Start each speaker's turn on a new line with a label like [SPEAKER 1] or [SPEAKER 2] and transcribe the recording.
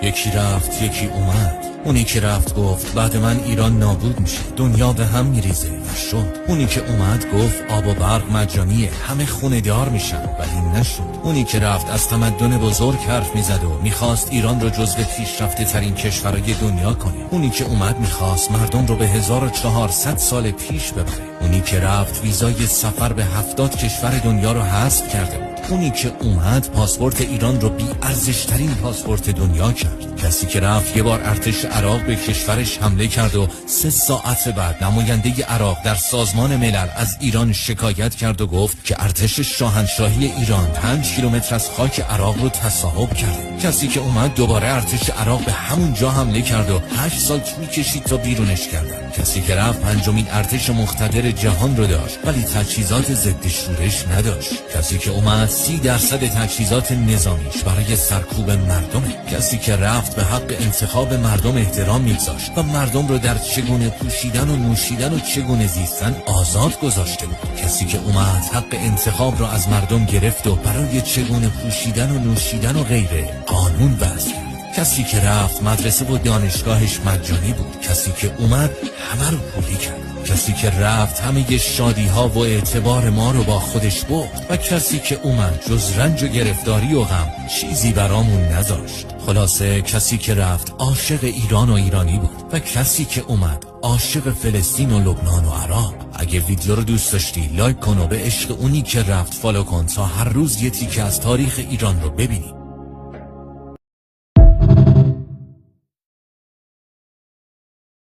[SPEAKER 1] یکی رفت یکی اومد. اونی که رفت گفت بعد من ایران نابود میشه، دنیا به هم میریزه و شد. اونی که اومد گفت آب و برق مجانیه، همه خونه دار میشن، ولی نشد. اونی که رفت از تمدن بزرگ حرف میزد و میخواست ایران رو جزو پیشرفته ترین کشورهای دنیا کنه. اونی که اومد میخواست مردم رو به 1400 سال پیش ببره. اونی که رفت ویزای سفر به 70 کشور دنیا رو حذف کرده بود. اونی که اومد پاسپورت ایران رو بی ارزش ترین پاسپورت دنیا کرد. کسی که رفت یه بار ارتش عراق به کشورش حمله کرد و 3 ساعت بعد نماینده عراق در سازمان ملل از ایران شکایت کرد و گفت که ارتش شاهنشاهی ایران 5 کیلومتر از خاک عراق رو تصاحب کرد. کسی که اومد دوباره ارتش عراق به همون جا حمله کرد و 8 سال طول کشید تا بیرونش کردن. کسی که رفت 5مین ارتش مقتدر جهان رو داشت ولی تجهیزات ضد شورش نداشت. کسی که اومد 30% تجهیزات نظامیش برای سرکوب مردمه. کسی که رفت به حق انتخاب مردم احترام میگذاشت و مردم رو در چگونه پوشیدن و نوشیدن و چگونه زیستن آزاد گذاشته بود. کسی که اومد حق انتخاب رو از مردم گرفت و برای چگونه پوشیدن و نوشیدن و غیره قانون وضع کرد. کسی که رفت مدرسه و دانشگاهش مجانی بود. کسی که اومد همه رو پولی کرد. کسی که رفت همه شادی ها و اعتبار ما رو با خودش برد و کسی که اومد جز رنج و گرفتاری و غم چیزی برامون نذاشت. خلاصه کسی که رفت عاشق ایران و ایرانی بود و کسی که اومد عاشق فلسطین و لبنان و عراق. اگه ویدیو رو دوست داشتی لایک کن و به عشق اونی که رفت فالو کن تا هر روز یه تیکه از تاریخ ایران رو ببینی.